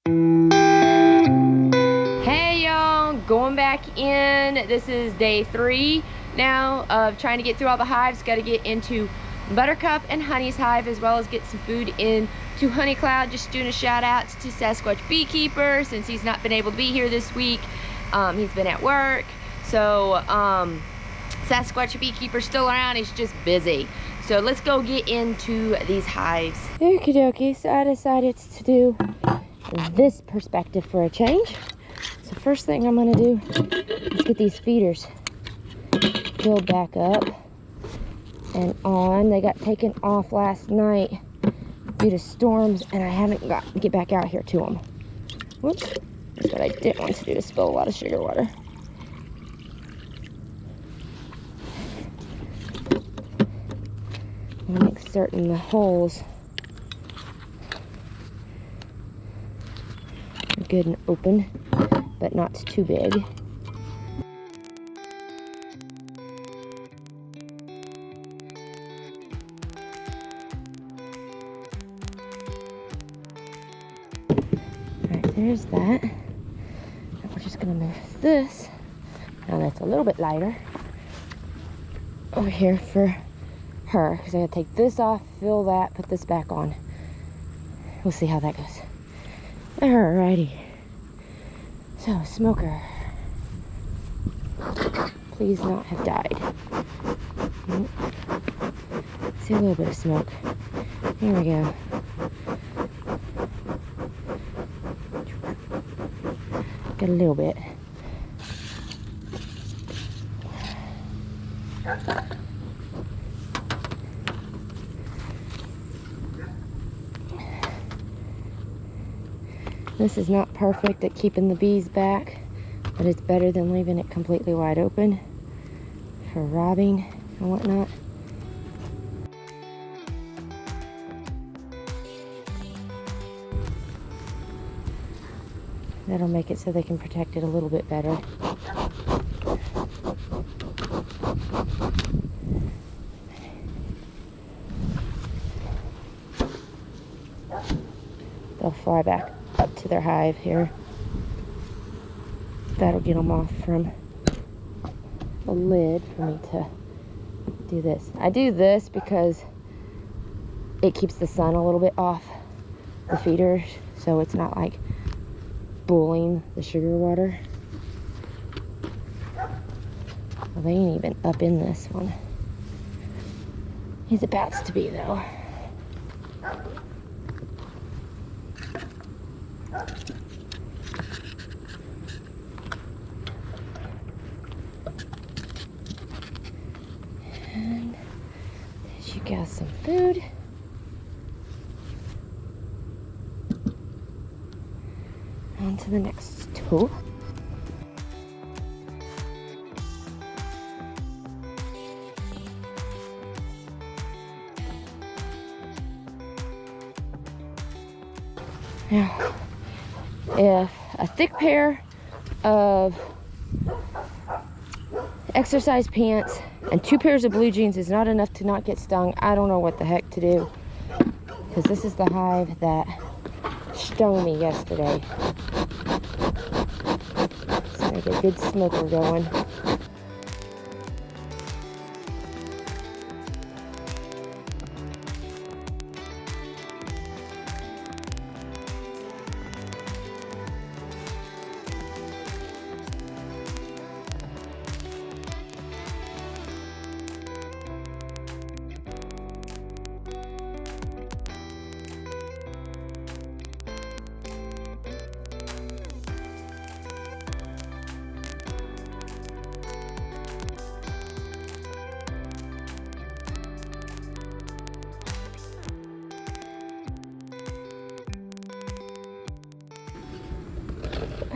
Hey y'all, going back in. This is day 3 now of trying to get through all the hives. Got to get into Buttercup and Honey's hive, as well as get some food in to Honey Cloud. Just doing a shout out to Sasquatch Beekeeper since he's not been able to be here this week. He's been at work, so Sasquatch Beekeeper's still around. He's just busy. So let's go get into these hives. Okie dokie, so I decided to do this perspective for a change. So first thing I'm gonna do is get these feeders filled back up and on. They got taken off last night due to storms, and I haven't got to get back out here to them. Whoops. What I didn't want to do is spill a lot of sugar water. I'm gonna make certain the holes are good and open, but not too big. Alright, there's that. Now we're just gonna move this, now that's a little bit lighter, over here for her, because I gotta take this off, fill that, put this back on. We'll see how that goes. Alrighty. So, smoker. Please not have died. Nope. See a little bit of smoke. Here we go. Got a little bit. This is not perfect at keeping the bees back, but it's better than leaving it completely wide open for robbing and whatnot. That'll make it so they can protect it a little bit better. They'll fly back up to their hive here. That'll get them off from the lid for me to do this. I do this because it keeps the sun a little bit off the feeders, so it's not like boiling the sugar water. Well, they ain't even up in this one. He's about to be though. And there you go, some food. On to the next tool. Now, if a thick pair of exercise pants and 2 pairs of blue jeans is not enough to not get stung, I don't know what the heck to do. Because this is the hive that stung me yesterday. So make a good smoker going.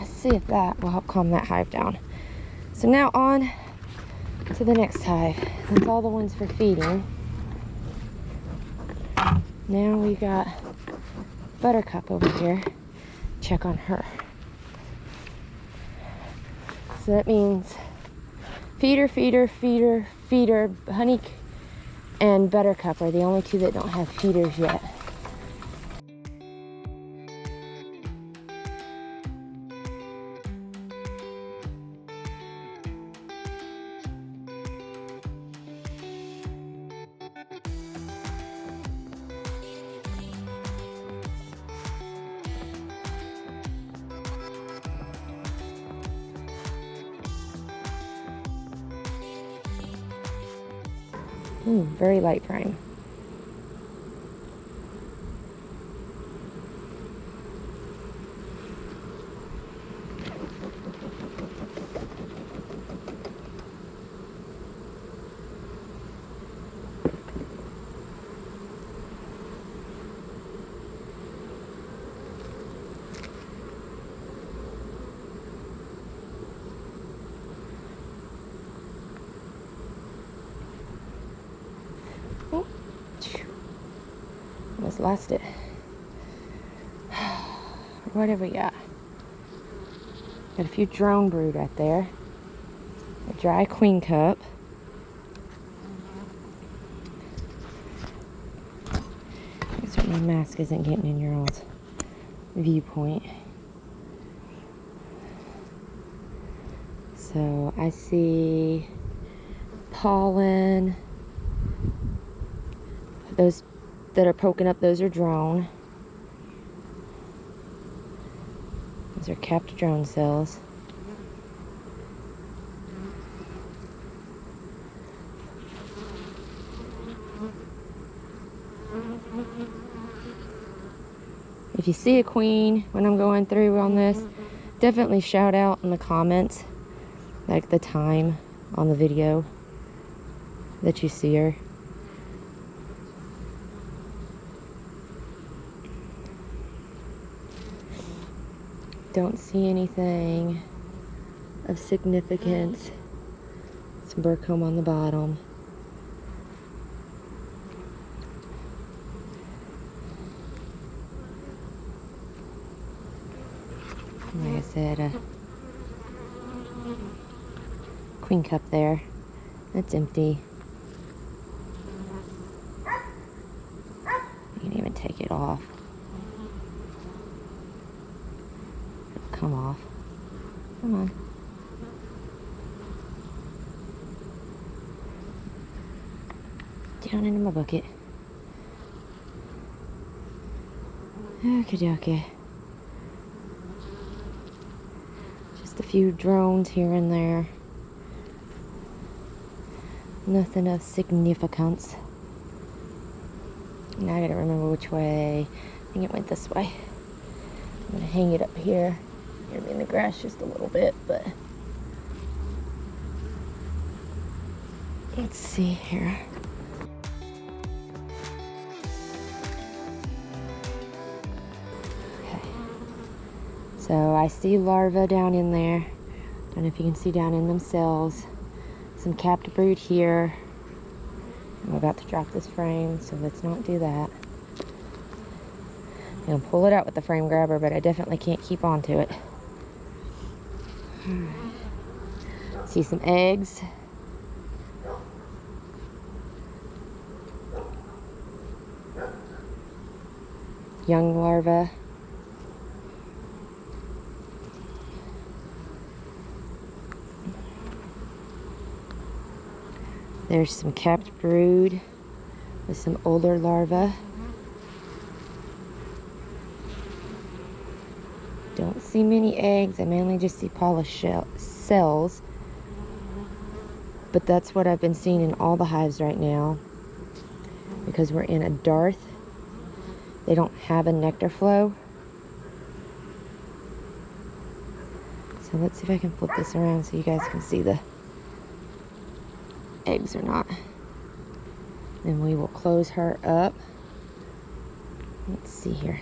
See if that will help calm that hive down. So now on to the next hive. That's all the ones for feeding. Now we got Buttercup over here. Check on her. So that means feeder, feeder, feeder, feeder, Honey and Buttercup are the only 2 that don't have feeders yet. Ooh, very light frame. Oh, almost lost it. What have we got? Got a few drone brood right there. A dry queen cup. Make sure my mask isn't getting in your old viewpoint. So I see pollen. Those that are poking up, those are drone. Those are capped drone cells. If you see a queen when I'm going through on this, definitely shout out in the comments, like the time on the video that you see her. Don't see anything of significance. Some burr comb on the bottom. Like I said, a queen cup there. That's empty. You can even take it off. It'll come off. Come on. Down into my bucket. Okie dokie. Just a few drones here and there. Nothing of significance. Now I gotta remember which way. I think it went this way. I'm gonna hang it up here. You're gonna be in the grass just a little bit, but let's see here. Okay. So I see larvae down in there. Don't know if you can see down in them cells. Some capped brood here. I'm about to drop this frame, so let's not do that. I'm gonna pull it out with the frame grabber, but I definitely can't keep on to it. See some eggs. Young larvae. There's some capped brood with some older larvae. Don't see many eggs. I mainly just see polished cells. But that's what I've been seeing in all the hives right now. Because we're in a dearth. They don't have a nectar flow. So let's see if I can flip this around so you guys can see the eggs or not. Then we will close her up. Let's see here.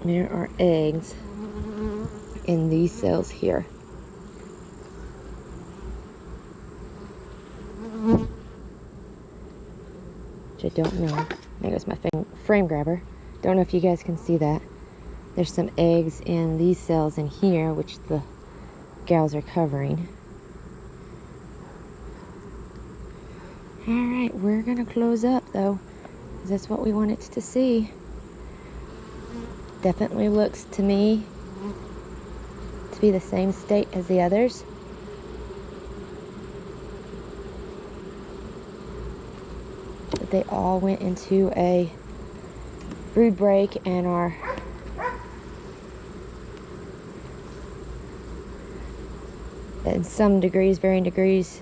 There are eggs in these cells here. Which I don't know. There goes my frame grabber. Don't know if you guys can see that. There's some eggs in these cells in here, which the gals are covering. Alright, we're gonna close up though, because that's what we want it to see. Definitely looks to me to be the same state as the others. But they all went into a brood break and are in some degrees, varying degrees,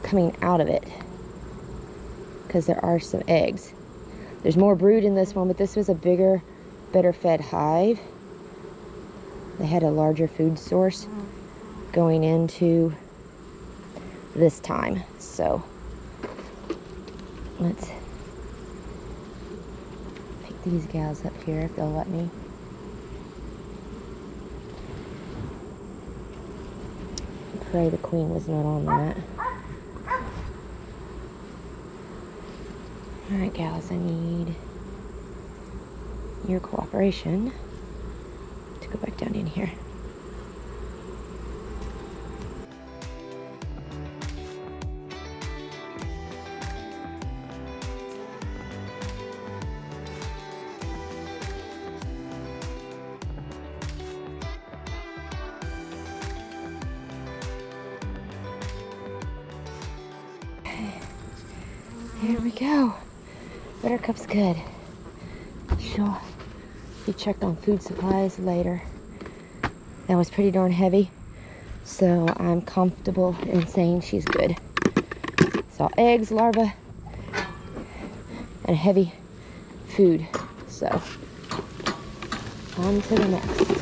coming out of it, because there are some eggs. There's more brood in this one, but this was a bigger, better fed hive. They had a larger food source going into this time. So let's pick these gals up here if they'll let me. Pray the queen was not on that. Alright, gals, I need your cooperation to go back down in here. Here we go. Buttercup's good. She'll be checked on food supplies later. That was pretty darn heavy, so I'm comfortable in saying she's good. Saw eggs, larvae, and heavy food. So on to the next.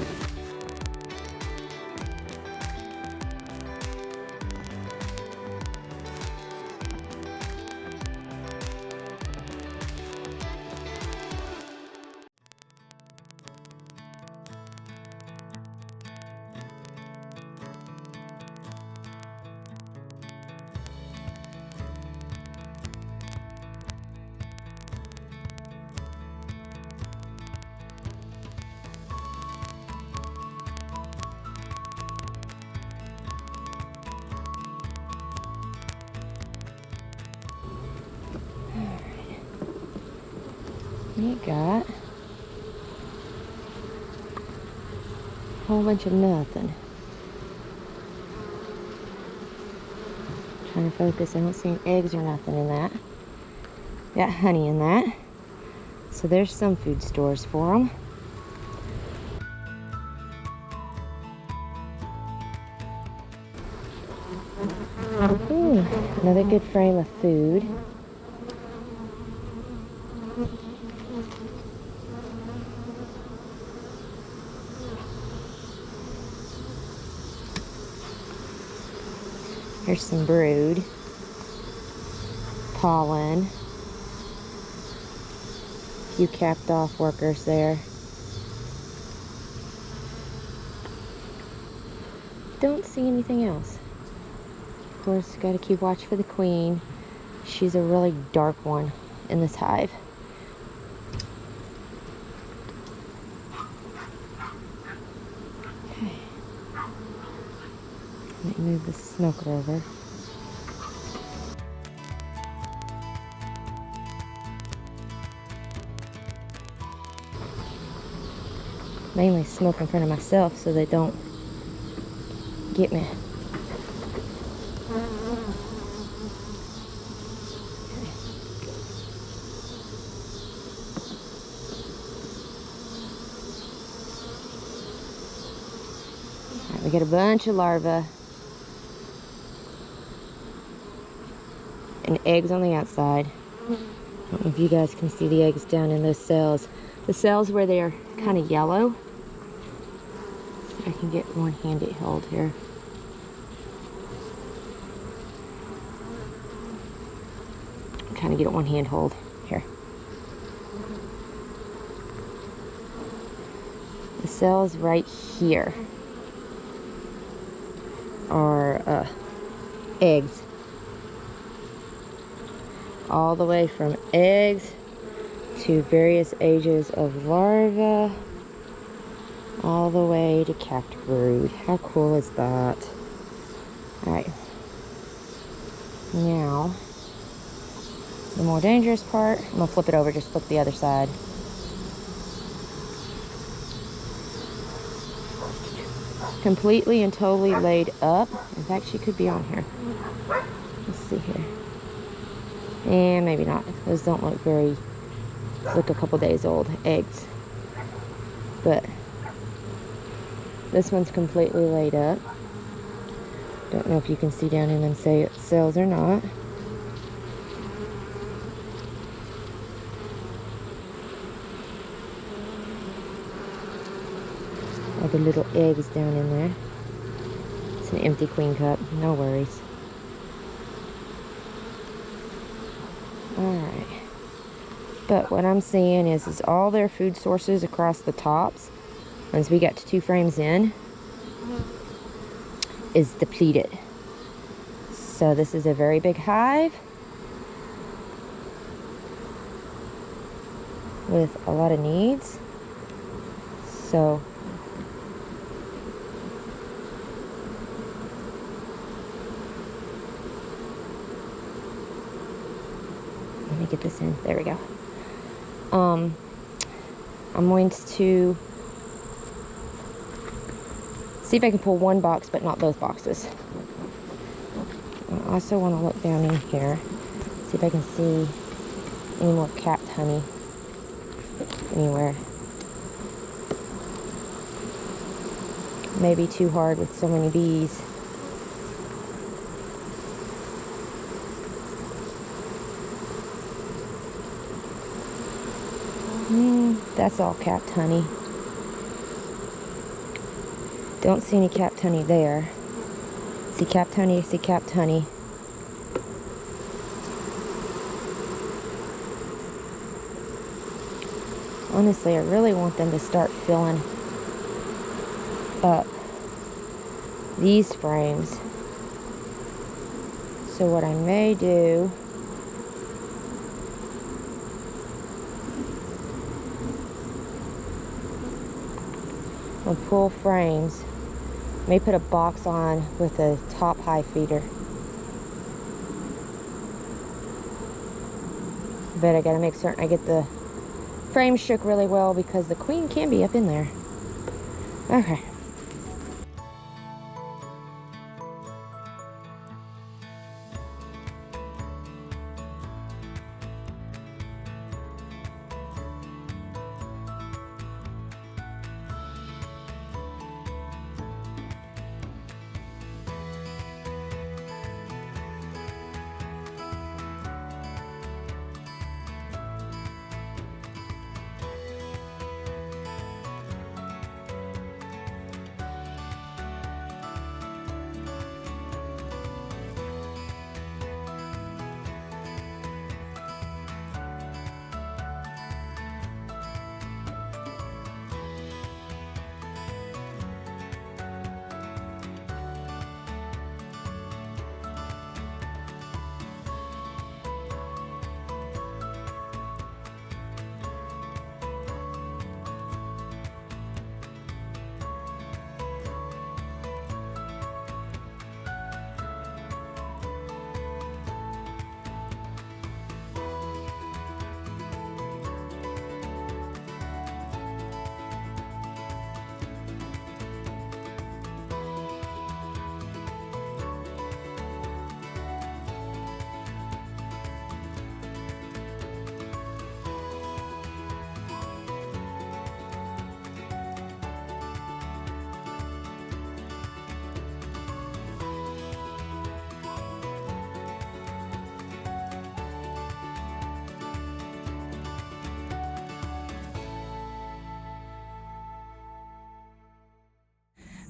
You got a whole bunch of nothing. Trying to focus. I don't see any eggs or nothing in that. Got honey in that. So there's some food stores for them. Another good frame of food. Here's some brood, pollen, a few capped off workers there. Don't see anything else. Of course, got to keep watch for the queen. She's a really dark one in this hive. Okay. Let me move the smoker over. Mainly smoke in front of myself so they don't get me. We got a bunch of larvae and eggs on the outside. I don't know if you guys can see the eggs down in those cells. The cells where they're kind of yellow. I can get one-handed hold here. Kind of get it one-hand hold here. The cells right here are eggs. All the way from eggs to various ages of larvae, all the way to capped brood. How cool is that? Alright. Now, the more dangerous part, I'm going to flip it over, just flip the other side. Completely and totally laid up. In fact, she could be on here. Let's see here. And maybe not. Those don't look a couple days old eggs. But This one's completely laid up. Don't know if you can see down in them cells or not. All the little eggs down in there. It's an empty queen cup, no worries. Alright. But what I'm seeing is all their food sources across the tops, once we get to 2 frames in, is depleted. So this is a very big hive with a lot of needs. So let me get this in. There we go. I'm going to see if I can pull one box, but not both boxes. I also want to look down in here, see if I can see any more capped honey anywhere. Maybe too hard with so many bees. That's all capped honey. Don't see any capped honey there. See capped honey, see capped honey. Honestly, I really want them to start filling up these frames. So what I may do, I'll pull frames. May put a box on with a top high feeder. But I gotta make certain I get the frame shook really well because the queen can be up in there. Okay.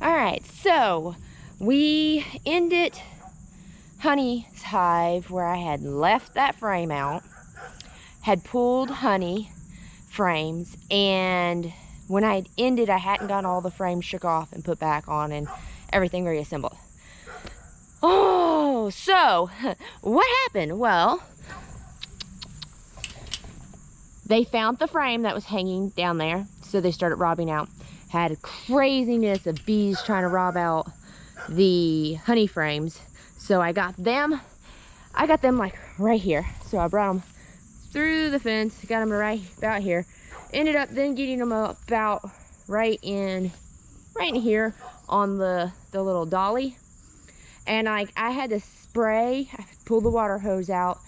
Alright, so we ended Honey's hive where I had left that frame out, had pulled honey frames, and when I ended, I hadn't gotten all the frames shook off and put back on and everything reassembled. Oh, so what happened? Well, they found the frame that was hanging down there, so they started robbing out. Had a craziness of bees trying to rob out the honey frames. So I got them like right here. So I brought them through the fence, got them right about here. Ended up then getting them about right in here on the little dolly. And I had to spray, I pulled the water hose out,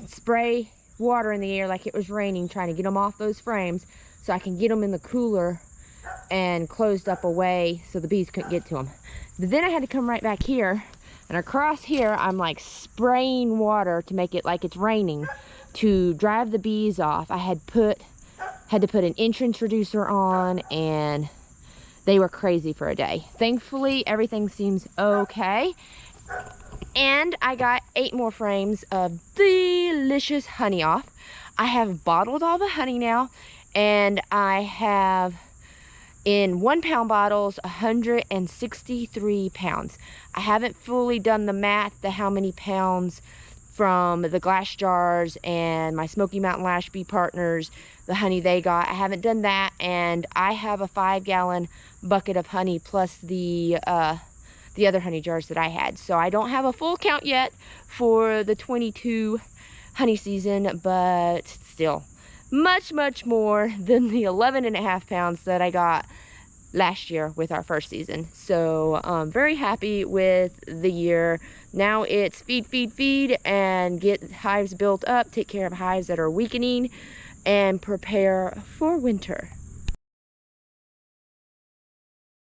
spray water in the air like it was raining, trying to get them off those frames so I can get them in the cooler and closed up a way so the bees couldn't get to them. But then I had to come right back here, and across here I'm like spraying water to make it like it's raining to drive the bees off. I had to put an entrance reducer on, and they were crazy for a day. Thankfully, everything seems okay. And I got 8 more frames of delicious honey off. I have bottled all the honey now, and I have in 1 pound bottles 163 pounds. I haven't fully done the math to how many pounds from the glass jars and my Smoky Mountain Lash Bee partners, the honey they got. I haven't done that, and I have a 5-gallon bucket of honey plus the other honey jars that I had. So I don't have a full count yet for the 22 honey season, but still much more than the 11.5 pounds that I got last year with our first season. So I'm very happy with the year. Now it's feed and get hives built up, take care of hives that are weakening, and prepare for winter.